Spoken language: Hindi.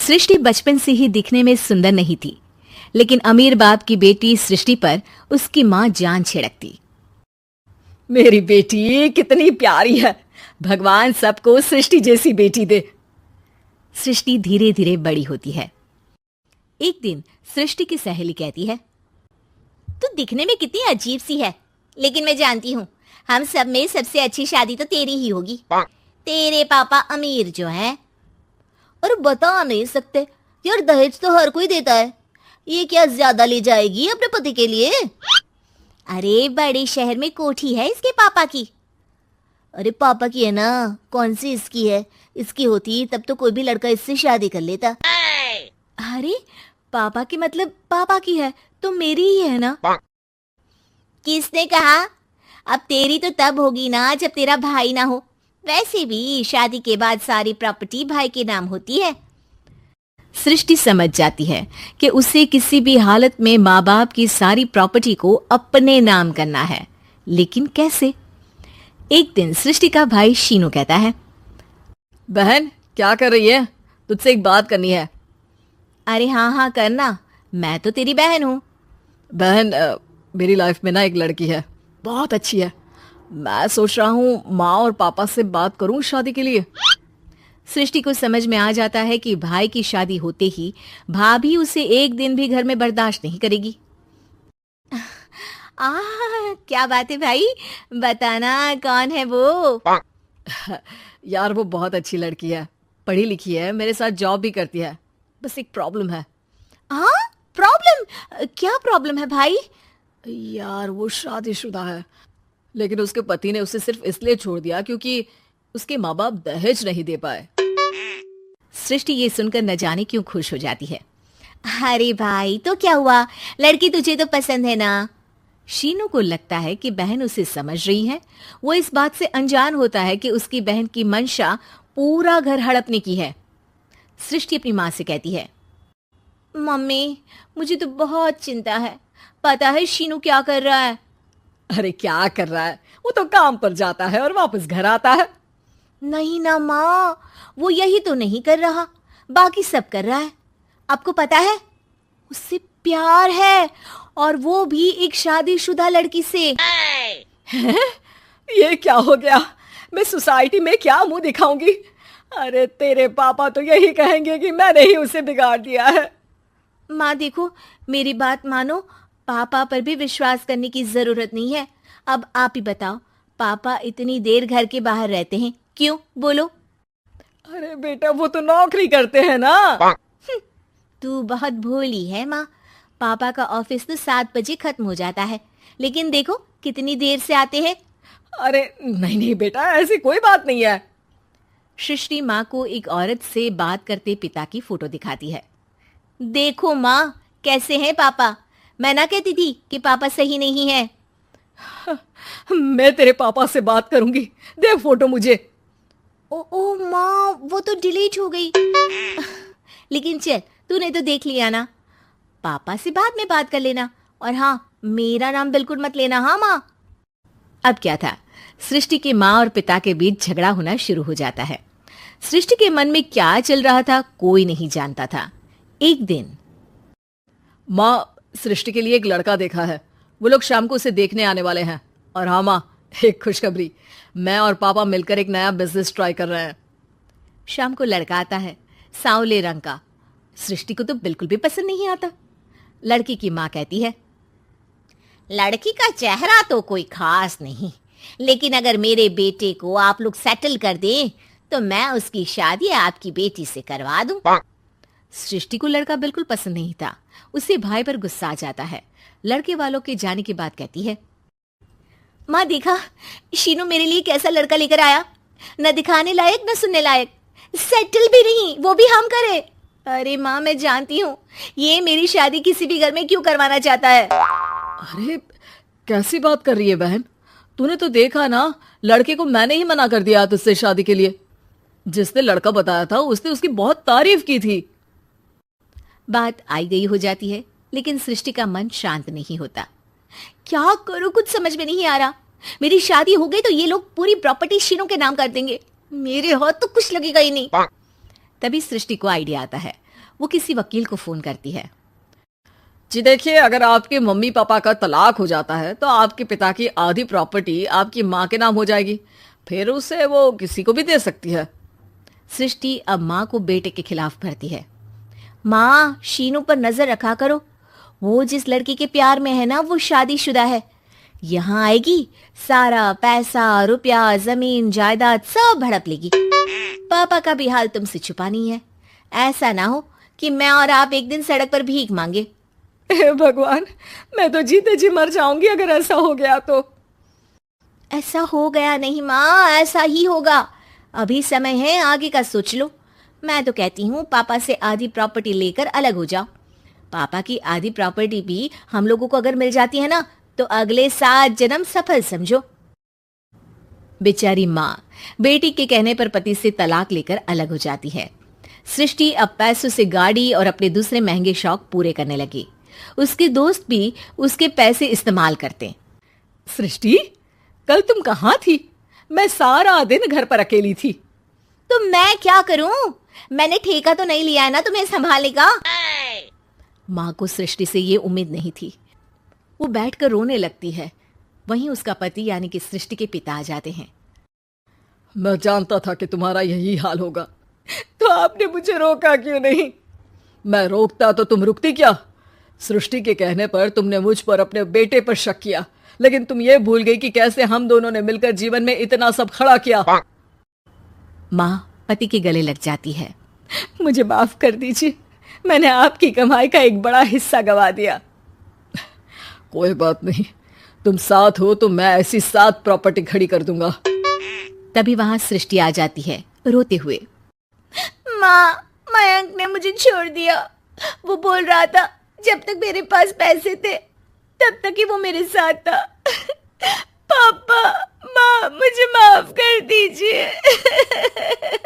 सृष्टि बचपन से ही दिखने में सुंदर नहीं थी, लेकिन अमीर बाप की बेटी सृष्टि पर उसकी माँ जान छिड़कती। मेरी बेटी कितनी प्यारी है, भगवान सबको सृष्टि जैसी बेटी दे। सृष्टि धीरे धीरे बड़ी होती है। एक दिन सृष्टि की सहेली कहती है, तू दिखने में कितनी अजीब सी है, लेकिन मैं जानती हूँ हम सब में सबसे अच्छी शादी तो तेरी ही होगी। तेरे पापा अमीर जो हैं। और बता नहीं सकते यार, दहेज तो हर कोई देता है, ये क्या ज्यादा ले जाएगी अपने पति के लिए? अरे बड़े शहर में कोठी है इसके पापा की। अरे पापा की है ना, कौन सी इसकी है? इसकी होती तब तो कोई भी लड़का इससे शादी कर लेता। अरे पापा की मतलब पापा की है तो मेरी ही है ना? किसने कहा? अब तेरी तो तब होगी ना जब तेरा भाई ना हो। वैसे भी शादी के बाद सारी प्रॉपर्टी भाई के नाम होती है। सृष्टि समझ जाती है कि उसे किसी भी हालत में माँ बाप की सारी प्रॉपर्टी को अपने नाम करना है, लेकिन कैसे? एक दिन सृष्टि का भाई शीनू कहता है, बहन क्या कर रही है? तुझसे एक बात करनी है। अरे हाँ हाँ करना, मैं तो तेरी बहन हूँ। बहन मेरी लाइफ में ना एक लड़की है, बहुत अच्छी है। मैं सोच रहा हूँ माँ और पापा से बात करूँ शादी के लिए। सृष्टि को समझ में आ जाता है कि भाई की शादी होते ही भाभी उसे एक दिन भी घर में बर्दाश्त नहीं करेगी। क्या बात है भाई, बताना कौन है वो? यार वो बहुत अच्छी लड़की है, पढ़ी लिखी है, मेरे साथ जॉब भी करती है। बस एक प्रॉब्लम है। हाँ प्रॉब्लम? क्या प्रॉब्लम है भाई? यार वो शादीशुदा है, लेकिन उसके पति ने उसे सिर्फ इसलिए छोड़ दिया क्योंकि उसके माँ बाप दहेज नहीं दे पाए। सृष्टि ये सुनकर न जाने क्यों खुश हो जाती है। अरे भाई तो क्या हुआ, लड़की तुझे तो पसंद है ना? शीनू को लगता है कि बहन उसे समझ रही है। वो इस बात से अनजान होता है कि उसकी बहन की मंशा पूरा घर हड़पने की है। सृष्टि अपनी माँ से कहती है, मम्मी मुझे तो बहुत चिंता है, पता है शीनू क्या कर रहा है? अरे क्या कर रहा है, वो तो काम पर जाता है और वापस घर आता है। नहीं ना माँ, वो यही तो नहीं कर रहा, बाकी सब कर रहा है। आपको पता है उससे प्यार है, और वो भी एक शादीशुदा लड़की से। ये क्या हो गया? मैं सोसाइटी में क्या मुंह दिखाऊंगी? अरे तेरे पापा तो यही कहेंगे कि मैंने ही उसे बिगाड़ दिया है। माँ देखो, मेरी बात मानो, पापा पर भी विश्वास करने की जरूरत नहीं है। अब आप ही बताओ, पापा इतनी देर घर के बाहर रहते हैं क्यों? बोलो। अरे बेटा वो तो नौकरी करते हैं ना। तू बहुत भोली है माँ। पापा का ऑफिस तो 7 बजे खत्म हो जाता है, लेकिन देखो कितनी देर से आते हैं। अरे नहीं नहीं बेटा, ऐसी कोई बात नहीं है। सृष्टि माँ को एक औरत से बात करते पिता की फोटो दिखाती है। देखो माँ कैसे हैं पापा, मैं ना कहती थी कि पापा सही नहीं है। मैं तेरे पापा से बात करूंगी, दे फोटो मुझे। ओ माँ, वो तो डिलीट हो गई। लेकिन चल, तूने तो देख लिया ना, पापा से बाद में बात कर लेना। और हाँ, मेरा नाम बिल्कुल मत लेना। हाँ माँ। अब क्या था, सृष्टि के माँ और पिता के बीच झगड़ा होना शुरू हो जाता है। सृष्टि के मन में क्या चल रहा था कोई नहीं जानता था। एक दिन, माँ सृष्टि के लिए एक लड़का देखा है, वो लोग शाम को उसे देखने आने वाले हैं। और हाँ माँ, एक खुशखबरी, मैं और पापा मिलकर एक नया बिजनेस ट्राई कर रहे हैं। शाम को लड़का आता है, सांवले रंग का। सृष्टि को तो बिल्कुल भी पसंद नहीं आता। लड़की की माँ कहती है, लड़की का चेहरा तो कोई खास नहीं, लेकिन अगर मेरे बेटे को आप लोग सेटल कर दें तो मैं उसकी शादी आपकी बेटी से करवा दूं। सृष्टि को लड़का बिल्कुल पसंद नहीं था। उसे भाई पर गुस्सा आ जाता है। लड़के वालों के जाने के बाद कहती है, माँ देखा शीनू मेरे लिए कैसा लड़का लेकर आया, न दिखाने लायक न सुनने लायक, सेटल भी नहीं, वो भी हम करे। अरे माँ मैं जानती हूँ ये मेरी शादी किसी भी घर में क्यों करवाना चाहता है। अरे कैसी बात कर रही है बहन, तूने तो देखा ना, लड़के को मैंने ही मना कर दिया तुझसे शादी के लिए। जिसने लड़का बताया था उसने उसकी बहुत तारीफ की थी। बात आई गई हो जाती है, लेकिन सृष्टि का मन शांत नहीं होता। क्या करूं, कुछ समझ में नहीं आ रहा। मेरी शादी हो गई तो ये लोग पूरी प्रॉपर्टी शीनू के नाम कर देंगे, मेरे हाथ तो कुछ लगेगा ही नहीं। तभी सृष्टि को आइडिया आता है। वो किसी वकील को फोन करती है। जी देखिए, अगर आपके मम्मी पापा का तलाक हो जाता है तो आपके पिता की आधी प्रॉपर्टी आपकी माँ के नाम हो जाएगी, फिर उसे वो किसी को भी दे सकती है। सृष्टि अब माँ को बेटे के खिलाफ भरती है। माँ, शीनू पर नजर रखा करो, वो जिस लड़की के प्यार में है ना वो शादीशुदा है। यहाँ आएगी, सारा पैसा रुपया जमीन जायदाद सब हड़प लेगी। पापा का भी हाल तुमसे छुपा नहीं है। ऐसा ना हो कि मैं और आप एक दिन सड़क पर भीख मांगे। हे भगवान, मैं तो जीते जी मर जाऊंगी अगर ऐसा हो गया तो। ऐसा हो गया नहीं माँ, ऐसा ही होगा। अभी समय है, आगे का सोच लो। मैं तो कहती हूँ पापा से आधी प्रॉपर्टी लेकर अलग हो जाओ। पापा की आधी प्रॉपर्टी भी हम लोगों को अगर मिल जाती है ना तो अगले 7 जन्म सफल समझो। बेचारी माँ बेटी के कहने पर पति से तलाक लेकर अलग हो जाती है। सृष्टि अब पैसों से गाड़ी और अपने दूसरे महंगे शौक पूरे करने लगी। उसके दोस्त भी उसके पैसे इस्तेमाल करते। सृष्टि, कल तुम कहाँ थी? मैं सारा दिन घर पर अकेली थी। तो मैं क्या करूं? मैंने ठेका तो नहीं लिया है ना तुम्हें संभालने का। माँ को सृष्टि से ये उम्मीद नहीं थी। वो बैठकर रोने लगती है। वहीं उसका पति यानी कि सृष्टि के पिता आ जाते हैं। मैं जानता था कि तुम्हारा यही हाल होगा, तो आपने मुझे रोका क्यों नहीं? मैं रोकता तो तुम रुकती क्या? सृष्टि के कहने पर तुमने मुझ पर अपने बेटे पर शक किया, लेकिन तुम ये भूल गई कि कैसे हम दोनों ने मिलकर जीवन में इतना सब खड़ा किया। माँ पति के गले लग जाती है। मुझे माफ कर दीजिए, मैंने आपकी कमाई का एक बड़ा हिस्सा गवा दिया। कोई बात नहीं, तुम साथ हो तो मैं ऐसी 7 प्रॉपर्टी खड़ी कर दूंगा। तभी वहां सृष्टि आ जाती है रोते हुए। माँ, मयंक ने मुझे छोड़ दिया। वो बोल रहा था जब तक मेरे पास पैसे थे तब तक ही वो मेरे साथ था। पापा, माँ, मुझे माफ कर दीजिए।